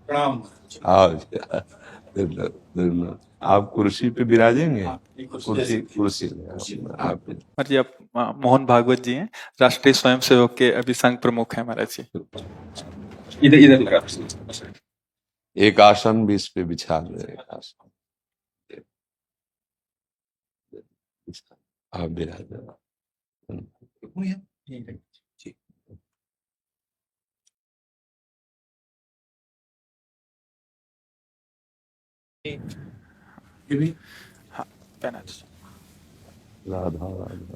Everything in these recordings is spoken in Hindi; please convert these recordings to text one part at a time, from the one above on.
प्रणाम। आओ जी, धन्यवाद। आप कुर्सी पे विराजेंगे। कुर्सी कुर्सी आप जी आप मोहन भागवत जी हैं, राष्ट्रीय स्वयंसेवक के अभी संघ प्रमुख हैं महाराज जी। इधर इधर लगा। एक आसन भी इस पे बिछा दो। एक आसन आप विराज। हाँ पहना दीजिए। राधा राधा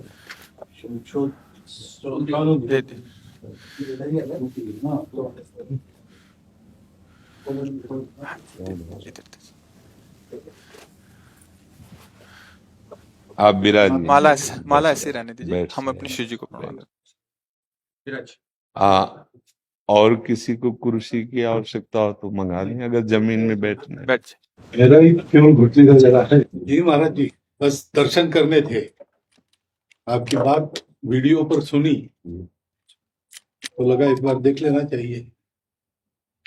दे दे। इधर दीजिए। आप विराज। माला ऐसे रहने दीजिए, बैठ हम से अपनी शिव जी को प्रणाम करते विराज। और किसी को कुर्सी की आवश्यकता हो तो मंगा लें, अगर जमीन में बैठना हैं। है। बैठ जाइए। मेरा ही केवल घुटने का जरा है जी महाराज जी, बस दर्शन करने थे। आपकी बात वीडियो पर सुनी तो लगा इस बार देख लेना चाहिए।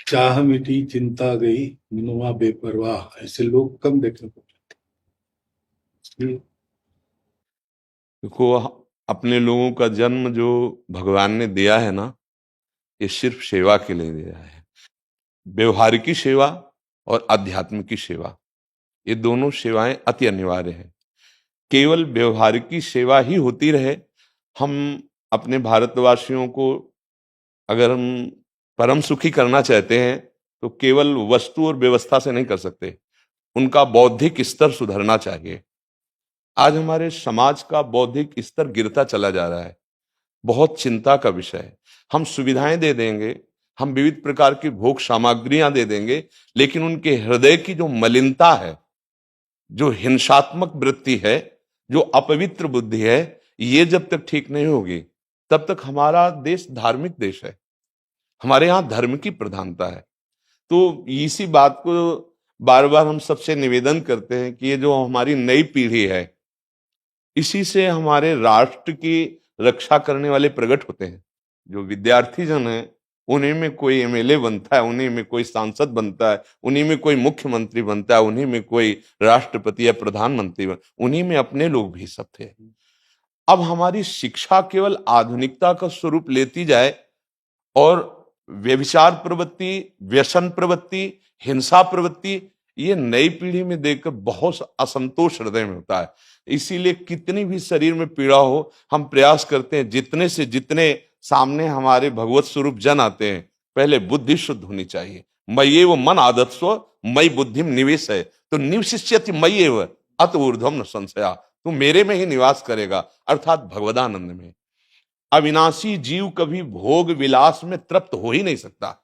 चाह मिटी चिंता गई मनुआ बेपरवाह, ऐसे लोग कम देखने को मिलते। देखो, अपने लोगों का जन्म जो भगवान ने दिया है ना, ये सिर्फ सेवा के लिए दिया है। व्यवहारिकी सेवा और आध्यात्मिक सेवा, ये दोनों सेवाएं अति अनिवार्य है। केवल व्यवहारिकी सेवा ही होती रहे, हम अपने भारतवासियों को अगर हम परम सुखी करना चाहते हैं तो केवल वस्तु और व्यवस्था से नहीं कर सकते, उनका बौद्धिक स्तर सुधरना चाहिए। आज हमारे समाज का बौद्धिक स्तर गिरता चला जा रहा है, बहुत चिंता का विषय है। हम सुविधाएं दे देंगे, हम विविध प्रकार की भोग सामग्रियां दे देंगे, लेकिन उनके हृदय की जो मलिनता है, जो हिंसात्मक वृत्ति है, जो अपवित्र बुद्धि है, ये जब तक ठीक नहीं होगी तब तक हमारा देश धार्मिक देश है, हमारे यहाँ धर्म की प्रधानता है। तो इसी बात को बार बार हम सबसे निवेदन करते हैं कि ये जो हमारी नई पीढ़ी है, इसी से हमारे राष्ट्र की रक्षा करने वाले प्रकट होते हैं। जो विद्यार्थी जन है, उन्हीं में कोई एमएलए बनता है, उन्हीं में कोई सांसद बनता है, उन्हीं में कोई मुख्यमंत्री बनता है, उन्हीं में कोई राष्ट्रपति या प्रधानमंत्री उन्हीं में अपने लोग भी सब थे। अब हमारी शिक्षा केवल आधुनिकता का स्वरूप लेती जाए और व्यभिचार प्रवृत्ति, व्यसन प्रवृत्ति, हिंसा प्रवृत्ति, ये नई पीढ़ी में देखकर बहुत असंतोष हृदय में होता है। इसीलिए कितनी भी शरीर में पीड़ा हो, हम प्रयास करते हैं जितने से जितने सामने हमारे भगवत स्वरूप जन आते हैं, पहले बुद्धि शुद्ध होनी चाहिए। मय्ये वो मन आदत स्व मई बुद्धिम निवेश है, तो निवशिष्यति मय्ये व अत ऊर्ध्वम न संशया, तू मेरे में ही निवास करेगा, अर्थात भगवदानंद में। अविनाशी जीव कभी भोग विलास में तृप्त हो ही नहीं सकता।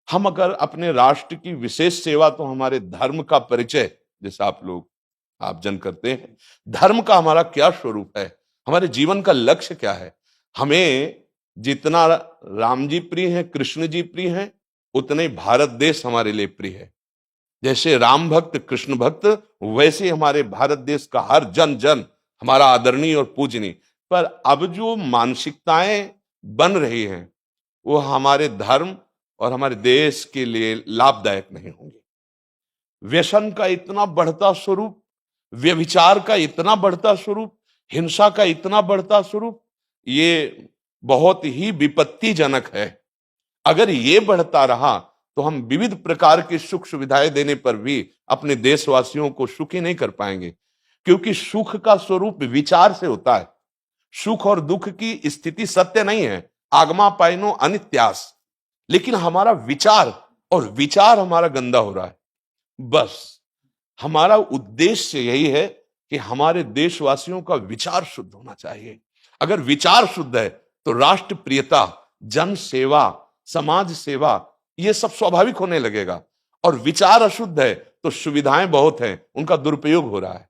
हम अगर अपने राष्ट्र की विशेष सेवा, तो हमारे धर्म का परिचय, जैसे आप जन करते हैं, धर्म का हमारा क्या स्वरूप है, हमारे जीवन का लक्ष्य क्या है। हमें जितना राम जी प्रिय हैं, कृष्ण जी प्रिय हैं, उतने भारत देश हमारे लिए प्रिय है। जैसे राम भक्त, कृष्ण भक्त, वैसे हमारे भारत देश का हर जन जन हमारा आदरणीय और पूजनीय। पर अब जो मानसिकताएं बन रही हैं, वो हमारे धर्म और हमारे देश के लिए लाभदायक नहीं होंगी। व्यसन का इतना बढ़ता स्वरूप, व्यभिचार का इतना बढ़ता स्वरूप, हिंसा का इतना बढ़ता स्वरूप, ये बहुत ही विपत्तिजनक है। अगर ये बढ़ता रहा तो हम विविध प्रकार की सुख सुविधाएं देने पर भी अपने देशवासियों को सुखी नहीं कर पाएंगे, क्योंकि सुख का स्वरूप विचार से होता है। सुख और दुख की स्थिति सत्य नहीं है, आगमा पाइनो अनित्यास, लेकिन हमारा विचार, और विचार हमारा गंदा हो रहा है। बस हमारा उद्देश्य यही है कि हमारे देशवासियों का विचार शुद्ध होना चाहिए। अगर विचार शुद्ध है तो राष्ट्र प्रियता, जन सेवा, समाज सेवा, ये सब स्वाभाविक होने लगेगा। और विचार अशुद्ध है तो सुविधाएं बहुत हैं, उनका दुरुपयोग हो रहा है।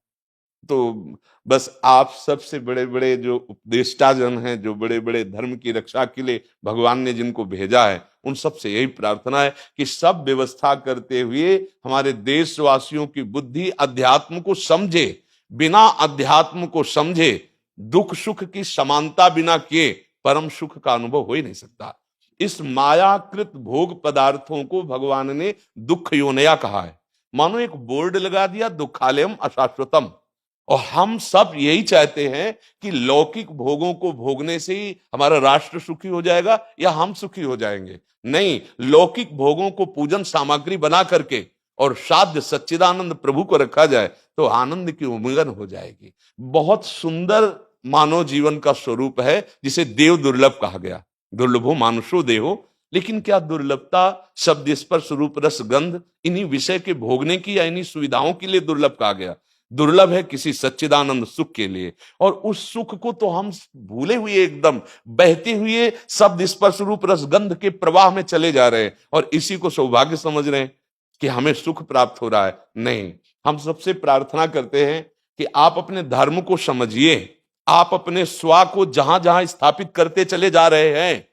तो बस आप सबसे बड़े बड़े जो उपदेष्टा जन हैं, जो बड़े बड़े धर्म की रक्षा के लिए भगवान ने जिनको भेजा है, उन सबसे यही प्रार्थना है कि सब व्यवस्था करते हुए हमारे देशवासियों की बुद्धि अध्यात्म को समझे। बिना अध्यात्म को समझे दुख सुख की समानता बिना किए परम सुख का अनुभव हो ही नहीं सकता। इस मायाकृत भोग पदार्थों को भगवान ने दुख योनया कहा है। मानो एक बोर्ड लगा दिया, दुखालयम अशाश्वतम। और हम सब यही चाहते हैं कि लौकिक भोगों को भोगने से ही हमारा राष्ट्र सुखी हो जाएगा या हम सुखी हो जाएंगे। नहीं, लौकिक भोगों को पूजन सामग्री बना करके और साध्य सच्चिदानंद प्रभु को रखा जाए तो आनंद की उमंगन हो जाएगी। बहुत सुंदर मानव जीवन का स्वरूप है, जिसे देव दुर्लभ कहा गया। दुर्लभो मानुषो देहो। लेकिन क्या दुर्लभता शब्द स्पर्श रूप रस गंध इन्हीं विषय के भोगने की या इन्हीं सुविधाओं के लिए दुर्लभ कहा गया? दुर्लभ है किसी सच्चिदानंद सुख के लिए। और उस सुख को तो हम भूले हुए, एकदम बहते हुए शब्द स्पर्श रूप रस गंध के प्रवाह में चले जा रहे हैं और इसी को सौभाग्य समझ रहे हैं कि हमें सुख प्राप्त हो रहा है। नहीं, हम सबसे प्रार्थना करते हैं कि आप अपने धर्म को समझिए। आप अपने स्वा को जहां जहां स्थापित करते चले जा रहे हैं,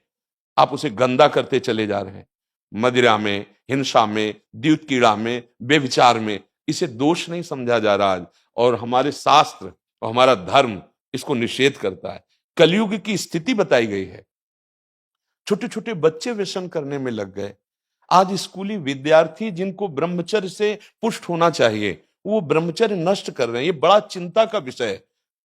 आप उसे गंदा करते चले जा रहे हैं। मदिरा में, हिंसा में, द्यूत कीड़ा में, बेविचार में, इसे दोष नहीं समझा जा रहा आज। और हमारे शास्त्र और हमारा धर्म इसको निषेध करता है। कलयुग की स्थिति बताई गई है। छोटे छोटे बच्चे व्यसन करने में लग गए। आज स्कूली विद्यार्थी जिनको ब्रह्मचर्य से पुष्ट होना चाहिए, वो ब्रह्मचर्य नष्ट कर रहे हैं। ये बड़ा चिंता का विषय है।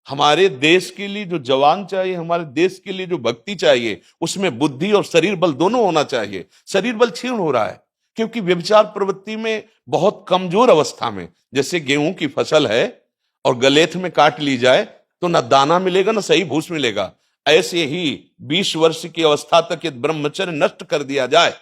हमारे देश के लिए जो जवान चाहिए, हमारे देश के लिए जो भक्ति चाहिए, उसमें बुद्धि और शरीर बल दोनों होना चाहिए। शरीर बल क्षीण हो रहा है क्योंकि व्यभिचार प्रवृत्ति में बहुत कमजोर अवस्था में, जैसे गेहूं की फसल है और गलेथ में काट ली जाए तो न दाना मिलेगा न सही भूस मिलेगा। ऐसे ही 20 वर्ष की अवस्था तक यदि ब्रह्मचर्य नष्ट कर दिया जाए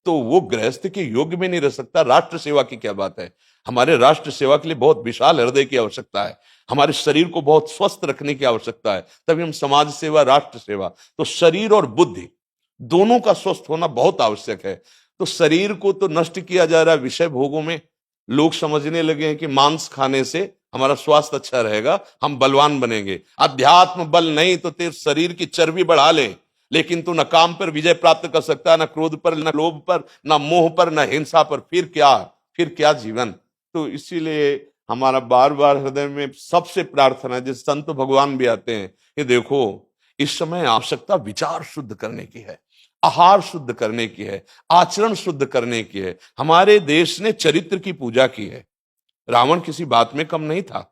तो वो गृहस्थ के योग्य में नहीं रह सकता। राष्ट्र सेवा की क्या बात है। हमारे राष्ट्र सेवा के लिए बहुत विशाल हृदय की आवश्यकता है। हमारे शरीर को बहुत स्वस्थ रखने की आवश्यकता है, तभी हम समाज सेवा, राष्ट्र सेवा। तो शरीर और बुद्धि दोनों का स्वस्थ होना बहुत आवश्यक है। तो शरीर को तो नष्ट किया जा रहा है विषय भोगों में। लोग समझने लगे हैं कि मांस खाने से हमारा स्वास्थ्य अच्छा रहेगा, हम बलवान बनेंगे। अध्यात्म बल नहीं तो तेरे शरीर की चर्बी बढ़ा ले, लेकिन तू न काम पर विजय प्राप्त कर सकता, न क्रोध पर, न लोभ पर, न मोह पर, न हिंसा पर। फिर क्या जीवन। तो इसीलिए हमारा बार बार हृदय में सबसे प्रार्थना है, जिस संत भगवान भी आते हैं, ये देखो इस समय आवश्यकता विचार शुद्ध करने की है, आहार शुद्ध करने की है, आचरण शुद्ध करने की है। हमारे देश ने चरित्र की पूजा की है। रावण किसी बात में कम नहीं था।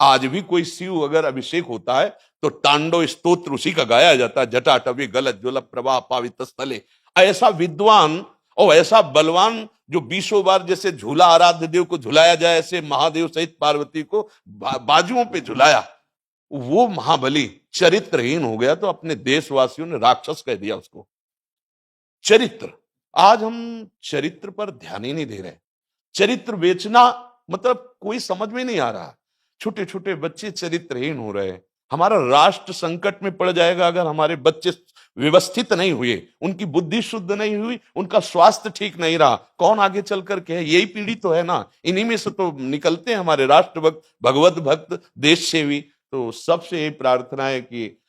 आज भी कोई शिव अगर अभिषेक होता है तो तांडव स्तोत्र उसी का गाया जाता है। जटाटवी गलत ज्वल प्रवाह पावित स्थले। ऐसा विद्वान और ऐसा बलवान जो 20 बार जैसे झूला आराध्य देव को झुलाया जाए, ऐसे महादेव सहित पार्वती को बाजुओं पे झुलाया, वो महाबली चरित्रहीन हो गया तो अपने देशवासियों ने राक्षस कह दिया उसको। चरित्र, आज हम चरित्र पर ध्यान ही नहीं दे रहे। चरित्र बेचना मतलब कोई समझ में नहीं आ रहा। छोटे छोटे बच्चे चरित्रहीन हो रहे हैं। हमारा राष्ट्र संकट में पड़ जाएगा अगर हमारे बच्चे व्यवस्थित नहीं हुए, उनकी बुद्धि शुद्ध नहीं हुई, उनका स्वास्थ्य ठीक नहीं रहा। कौन आगे चल करके है? यही पीढ़ी तो है ना। इन्हीं में से तो निकलते हैं हमारे राष्ट्र भक्त, भगवत भक्त, देश सेवी। तो सबसे यही प्रार्थना है कि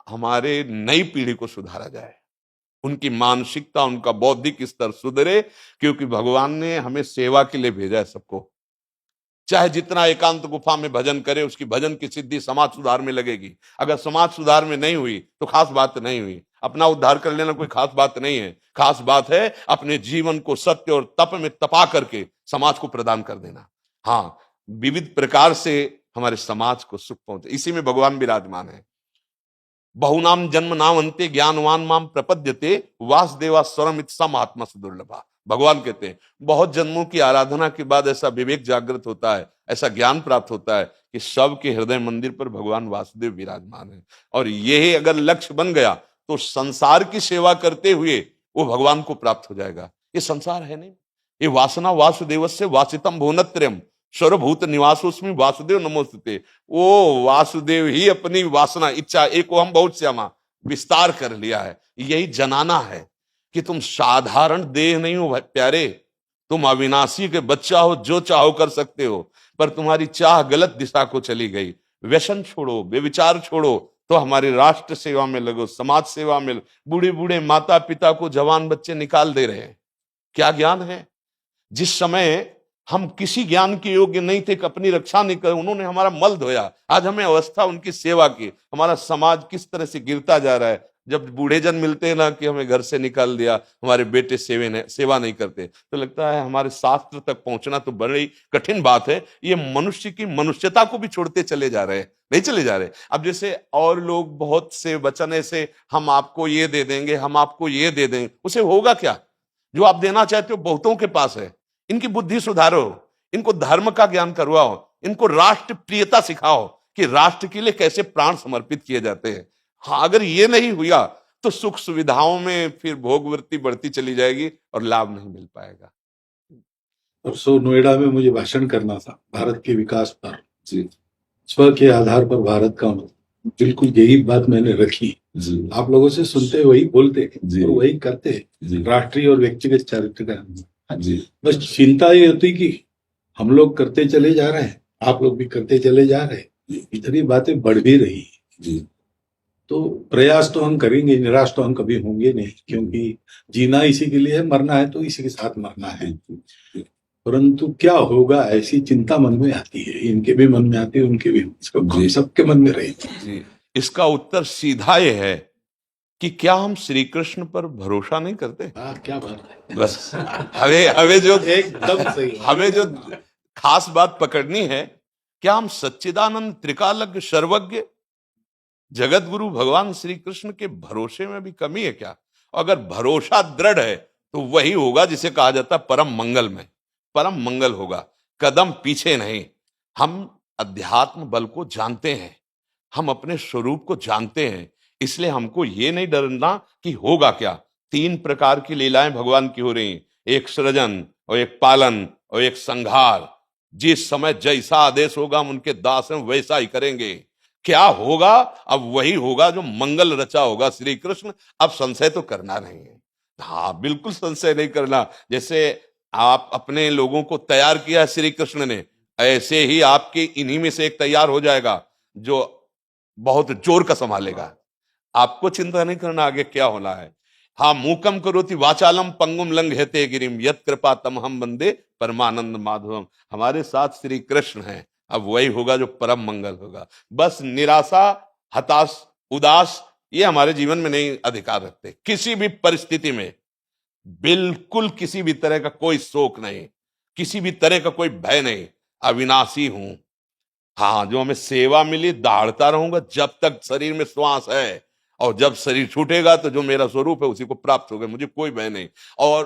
हमारे नई पीढ़ी को सुधारा जाए, उनकी मानसिकता, उनका बौद्धिक स्तर सुधरे, क्योंकि भगवान ने हमें सेवा के लिए भेजा है सबको। चाहे जितना एकांत गुफा में भजन करे, उसकी भजन की सिद्धि समाज सुधार में लगेगी। अगर समाज सुधार में नहीं हुई तो खास बात नहीं हुई। अपना उद्धार कर लेना कोई खास बात नहीं है। खास बात है अपने जीवन को सत्य और तप में तपा करके समाज को प्रदान कर देना। हाँ, विविध प्रकार से हमारे समाज को सुख पहुंचे, इसी में भगवान विराजमान है। बहुनाम जन्म नाम अंते ज्ञानवान माम प्रपद्यते वासुदेवा स्वरमित सम आत्मा दुर्लभा। भगवान कहते हैं बहुत जन्मों की आराधना के बाद ऐसा विवेक जागृत होता है, ऐसा ज्ञान प्राप्त होता है कि सबके हृदय मंदिर पर भगवान वासुदेव विराजमान है। और यही अगर लक्ष्य बन गया तो संसार की सेवा करते हुए वो भगवान को प्राप्त हो जाएगा। ये संसार है नहीं, ये वासना वासुदेवस्य वासितम भुवनत्रयम् सर्वभूत निवासोस्मि वासुदेव नमोस्तुते। वो वासुदेव ही अपनी वासना, इच्छा, एको हम बहुत श्यामा विस्तार कर लिया है। यही जनाना है कि तुम साधारण देह नहीं हो प्यारे, तुम अविनाशी के बच्चा हो, जो चाहो कर सकते हो। पर तुम्हारी चाह गलत दिशा को चली गई। व्यसन छोड़ो, बेविचार छोड़ो, तो हमारी राष्ट्र सेवा में लगो, समाज सेवा में। बूढ़े बूढ़े माता पिता को जवान बच्चे निकाल दे रहे हैं। क्या ज्ञान है? जिस समय हम किसी ज्ञान के योग्य नहीं थे कि अपनी रक्षा नहीं कर, उन्होंने हमारा मल धोया। आज हमें अवस्था उनकी सेवा की। हमारा समाज किस तरह से गिरता जा रहा है। जब बूढ़े जन मिलते हैं ना कि हमें घर से निकाल दिया, हमारे बेटे सेवा नहीं करते, तो लगता है हमारे शास्त्र तक पहुंचना तो बड़ी कठिन बात है। ये मनुष्य की मनुष्यता को भी छोड़ते चले जा रहे हैं, नहीं चले जा रहे। अब जैसे और लोग बहुत से वचन ऐसे, हम आपको ये दे देंगे, हम आपको ये दे देंगे, उसे होगा क्या? जो आप देना चाहते हो बहुतों के पास है। इनकी बुद्धि सुधारो, इनको धर्म का ज्ञान करवाओ, इनको राष्ट्र प्रियता सिखाओ कि राष्ट्र के लिए कैसे प्राण समर्पित किए जाते हैं। हाँ, अगर ये नहीं हुआ तो सुख सुविधाओं में फिर भोगवृत्ति बढ़ती चली जाएगी और लाभ नहीं मिल पाएगा। परसों नोएडा में मुझे भाषण करना था भारत के विकास पर। स्व के आधार पर भारत का मतलब, बिल्कुल यही बात मैंने रखी। आप लोगों से सुनते वही बोलते और वही करते, राष्ट्रीय और व्यक्तिगत चरित्र का। बस चिंता ये होती कि हम लोग करते चले जा रहे हैं, आप लोग भी करते चले जा रहे हैं, इतनी बातें बढ़ भी रही। तो प्रयास तो हम करेंगे, निराश तो हम कभी होंगे नहीं, क्योंकि जीना इसी के लिए है, मरना है तो इसी के साथ मरना है। परंतु क्या होगा ऐसी चिंता मन में आती है, इनके भी मन में आती है, उनके भी, सबके मन में रहेगी। इसका उत्तर सीधा ये है कि क्या हम श्री कृष्ण पर भरोसा नहीं करते? क्या बात है। बस हमें जो एकदम सही, हमें जो खास बात पकड़नी है, क्या हम सच्चिदानंद त्रिकालज्ञ सर्वज्ञ जगत गुरु भगवान श्री कृष्ण के भरोसे में भी कमी है क्या? अगर भरोसा दृढ़ है तो वही होगा जिसे कहा जाता है परम मंगल में, परम मंगल होगा, कदम पीछे नहीं। हम अध्यात्म बल को जानते हैं, हम अपने स्वरूप को जानते हैं, इसलिए हमको ये नहीं डरना कि होगा क्या। 3 प्रकार की लीलाएं भगवान की हो रही, एक सृजन और एक पालन और एक संहार। जिस समय जैसा आदेश होगा हम उनके दास हैं, वैसा ही करेंगे। क्या होगा? अब वही होगा जो मंगल रचा होगा श्री कृष्ण। अब संशय तो करना नहीं है। हाँ, बिल्कुल संशय नहीं करना। जैसे आप अपने लोगों को तैयार किया श्री कृष्ण ने, ऐसे ही आपके इन्हीं में से एक तैयार हो जाएगा जो बहुत जोर का संभालेगा। आपको चिंता नहीं करना आगे क्या होना है। हाँ, मूकम करोति वाचालम पंगुम लंघयते गिरिम यत् कृपा तमहम वंदे परमानंद माधवम। हमारे साथ श्री कृष्ण हैं, अब वही होगा जो परम मंगल होगा। बस निराशा, हताश, उदास ये हमारे जीवन में नहीं अधिकार रखते। किसी भी परिस्थिति में बिल्कुल किसी भी तरह का कोई शोक नहीं, किसी भी तरह का कोई भय नहीं। अविनाशी हूं। हाँ, जो हमें सेवा मिली दहाड़ता रहूंगा जब तक शरीर में श्वास है, और जब शरीर छूटेगा तो जो मेरा स्वरूप है उसी को प्राप्त होगा, मुझे कोई भय नहीं। और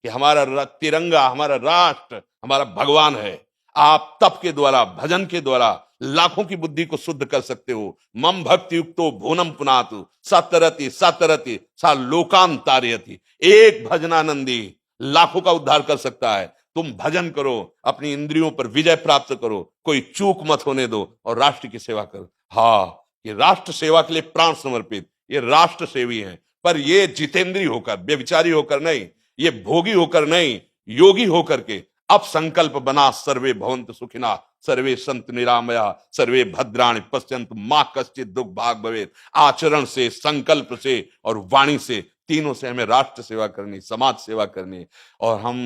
कि हमारा तिरंगा, हमारा राष्ट्र, हमारा भगवान है। आप तप के द्वारा, भजन के द्वारा लाखों की बुद्धि को शुद्ध कर सकते हो। मम भक्ति युक्तो भुवनम पुनातु सतरति सतरति सा लोकांतारयति। एक भजनानंदी लाखों का उद्धार कर सकता है। तुम भजन करो, अपनी इंद्रियों पर विजय प्राप्त करो, कोई चूक मत होने दो और राष्ट्र की सेवा करो। हाँ, ये राष्ट्र सेवा के लिए प्राण समर्पित, ये राष्ट्र सेवी हैं। पर ये जितेंद्रीय होकर, व्यभिचारी होकर नहीं, ये भोगी होकर नहीं, योगी होकर के अब संकल्प बना, सर्वे भवन्तु सुखिना, सर्वे सन्तु निरामया, सर्वे भद्राणि पश्यन्तु मां कश्चित् दुख भाग भवेत्। आचरण से, संकल्प से और वाणी से, तीनों से हमें राष्ट्र सेवा करनी, समाज सेवा करनी। और हम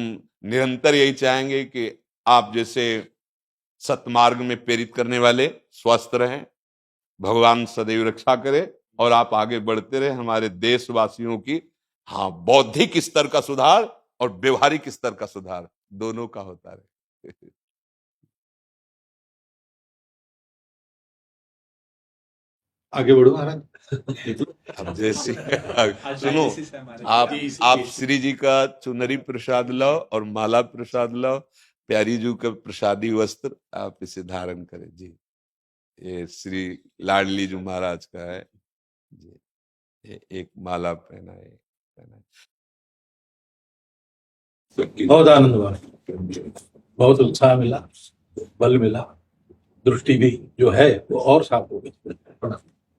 निरंतर यही चाहेंगे कि आप जैसे सतमार्ग में प्रेरित करने वाले स्वस्थ रहें, भगवान सदैव रक्षा करे और आप आगे बढ़ते रहे। हमारे देशवासियों की हाँ बौद्धिक स्तर का सुधार और व्यवहारिक स्तर का सुधार दोनों का होता रहे। आगे बढ़ो महाराज। अब जैसे सुनो, आप श्री जी का चुनरी प्रसाद लाओ और माला प्रसाद लाओ, प्यारी जी का प्रसादी वस्त्र आप इसे धारण करें जी। ये श्री लाडली जी महाराज का है जी, ये एक माला पहनाए। बहुत आनंद हुआ, बहुत उत्साह मिला, बल मिला, दृष्टि भी जो है वो और साफ हो गई।